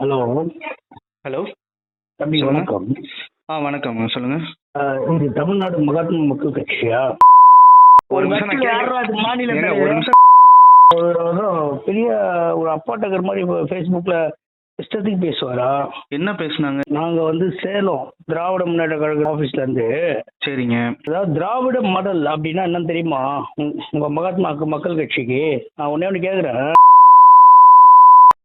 Hello. Hello. தம்பி சொல்லுங்க. வணக்கம். வணக்கம் சொல்லுங்க. இது தமிழ்நாடு மகாத்மா மக்கள் கட்சியா? ஒரு நிமிஷம் நான் யாரா அது மாநில ஏங்க, தலைவர்? ஒரு நிமிஷம். பெரிய ஒரு அப்பாட்டகர் மாதிரி ஃபேஸ்புக்ல இஷ்டத்துக்கு பேசுவாரா? என்ன பேசுனாங்க? நாங்க சேலம் திராவிட முன்னேற்ற கழக ஆபீஸ்ல இருந்து. சரிங்க. அதாவது திராவிட மாடல் அப்படின்னா என்னன்னு தெரியுமா? உங்க மகாத்மா மக்கள் கட்சிக்கு நான் ஒண்ணு கேக்குறேன்.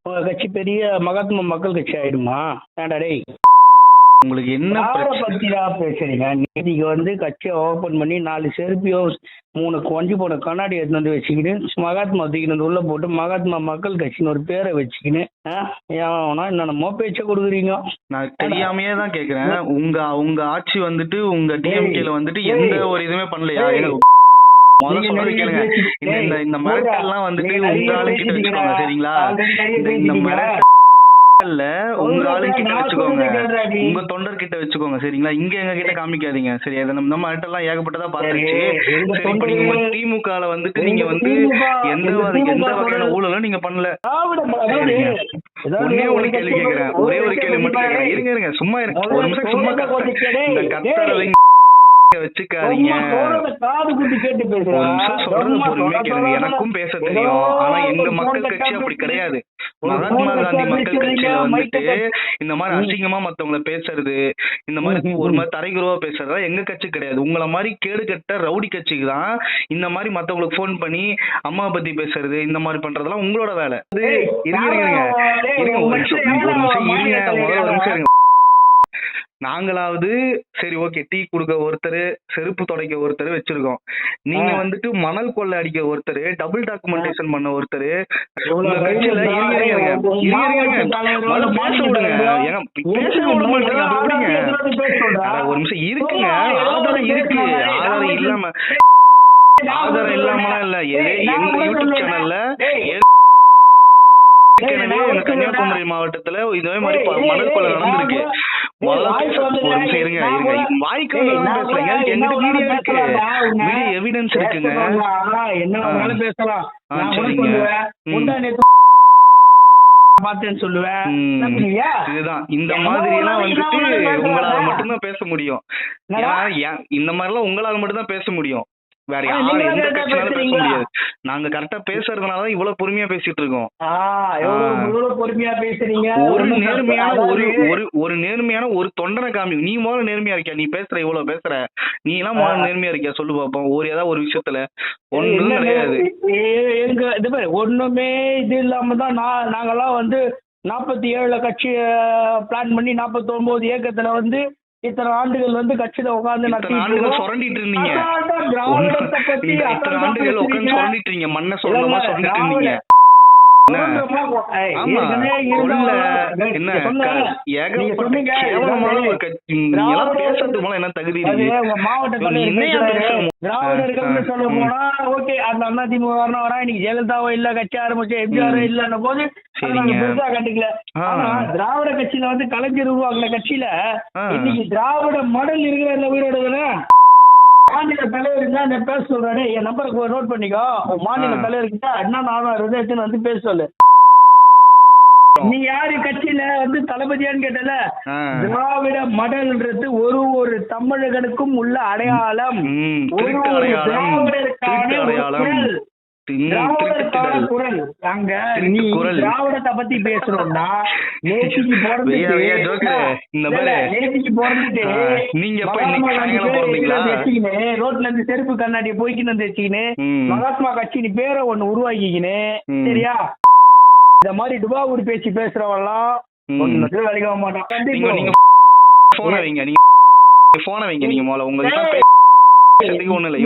உங்க கட்சி பெரிய மகாத்மா மக்கள் கட்சி ஆயிடுமா? ஏன்டா டேய், உங்களுக்கு என்ன பத்தியா பேசுறீங்க? நீங்க கட்சியை ஓபன் பண்ணி 4 செருப்பியோ 3 கொஞ்சி போன கண்ணாடி எடுத்து வந்து வச்சுக்கின்னு மகாத்மா தூக்கிட்டு உள்ள போட்டு மகாத்மா மக்கள் கட்சின்னு ஒரு பேரை வச்சுக்கின்னு என்னென்னமோ பேச்ச கொடுக்குறீங்க. நான் தெரியாமையே தான் கேக்குறேன். உங்க ஆட்சி உங்க டிஎம்கேல எந்த ஒரு இதுவுமே பண்ணலையா? இந்த மிரட்டல்லாம் உங்க ஆளுங்கிட்ட வச்சுக்கோங்க, சரிங்களா? இந்த மிரட்டல்ல உங்க ஆளுங்கிட்ட வச்சுக்கோங்க, உங்க தொண்டர்கிட்ட வச்சுக்கோங்க, சரிங்களா? இங்க எங்க கிட்ட காமிக்காதீங்க, சரி? நம்ம மிரட்டல்லாம் ஏகப்பட்டதா பாத்துருச்சு. சரி, இப்ப நீங்க திமுகல நீங்க எந்த வகையான ஊழலும் நீங்க பண்ணல. ஒரே கேள்வி கேக்குறேன், ஒரே ஒரு கேள்வி மட்டும் கேக்குறேன். இருங்க சும்மா இருங்க ஒரு நிமிஷம். சும்மா இந்த கத்தரவை வச்சுக்காதீங்க. ஒரு நிமிஷம் சொல்றது பொறுமையா கேளுங்க. எனக்கும் பேச தெரியும், ஆனா எங்க மக்கள் கட்சி அப்படி கிடையாது. மகாத்மா காந்தி மக்கள் கட்சியில இந்த மாதிரி அசிங்கமா மத்தவங்களை பேசுறது, இந்த மாதிரி ஒரு மாதிரி தரைகுறவா பேசுறதா எங்க கட்சி கிடையாது. உங்களை மாதிரி கேடு கட்ட ரவுடி கட்சிக்கு தான் இந்த மாதிரி மத்தவங்களுக்கு போன் பண்ணி அம்மா பத்தி பேசுறது, இந்த மாதிரி பண்றதெல்லாம் உங்களோட வேலை. இருங்க ஒரு நிமிஷம். நாங்களாவது சரி, ஓகே, டீ குடுக்க ஒருத்தர், செருப்பு துடைக்க ஒருத்தர் வச்சிருக்கோம். நீங்க மணல் கொள்ளை அடிக்க ஒருத்தர், டபுள் டாக்குமெண்டேஷன் பண்ண ஒருத்தர் உங்க கட்சியில. பேச விடுங்க, பேச விட மாட்டீங்க. ஒரு நிமிஷம் இருக்குங்க. ஆதாரம் இருக்கு, ஆதாரம் இல்லாம இல்ல. எங்க யூடியூப் சேனல்ல ஏற்கனவே எங்க கன்னியாகுமரி மாவட்டத்துல இதே மாதிரி மணல் கொள்ளை நடந்திருக்கு. எவிடன்ஸ் இருக்குங்க. இதுதான் இந்த மாதிரி எல்லாம் உங்களால மட்டும்தான் பேச முடியும். இந்த மாதிரி எல்லாம் உங்களால மட்டும்தான் பேச முடியும். வேற யாரும் எந்த கட்சியாலும் பேச முடியாது. நாங்க கரெக்டா பேசுறதுனாலதான் இவ்வளவு பொறுமையா பேசிட்டு இருக்கோம். ஒரு நேர்மையான ஒரு தொண்டனை காமி. நீ முதல்ல நேர்மையா இருக்கியா? நீ பேசுற, இவ்வளவு பேசுற, நீ எல்லாம் முதல்ல நேர்மையா இருக்கியா? சொல்லு பாப்போம். ஏதாவது ஒரு விஷயத்துல ஒண்ணும் கிடையாது. ஒண்ணுமே இது இல்லாம தான் நாங்கெல்லாம் 47 கட்சி பிளான் பண்ணி 49 ஏக்கத்துல இத்தனை ஆண்டுகள் கட்சியில உட்கார்ந்து சுரண்டிட்டு இருந்தீங்க. இத்தனை ஆண்டுகள் உட்கார்ந்து சுரண்டிட்டு இருந்தீங்க. மண்ணை சொல்லமா சுரண்டிட்டு இருந்தீங்க. என்ன தகுதி ஜெயலலிதாவோ இல்ல, கட்சி ஆரம்பிச்ச எம்ஜிஆர் இல்ல போது பெருசா கண்டுக்கல. திராவிட கட்சியில கலைஞர் உருவாக்குன கட்சியில இன்னைக்கு திராவிட மாடல் இருக்கிற உயிரோட மாநில தலைவர் பேச சொல்றாரு. என் நம்பருக்கு நோட் பண்ணிக்கோ. மாநில தலைவர்கிட்ட என்ன நானும் பேச சொல்லு. நீ யாரு கட்சியில தளபதியான்னு கேட்டல. திராவிட மடல்ன்றது ஒரு தமிழகனுக்கும் உள்ள அடையாளம். குரல். அங்க நீ திராவிடத்தை பத்தி பேசணும்னா நேசிக்கு பிறந்துட்டு ரோட்ல இருந்து செருப்பு கண்ணாடியை போய்க்கின்னு வச்சுக்கின்னு மகாத்மா கட்சி நீ பேரை ஒண்ணு உருவாக்கிக்கின்னு, சரியா? இந்த மாதிரி டுபாவூர் பேச்சு பேசுறவெல்லாம் ஒண்ணு வேலைக்க மாட்டான். நீங்க போன வைங்க. நீங்க முதல்ல உங்களுக்கு ஒண்ணு இல்ல.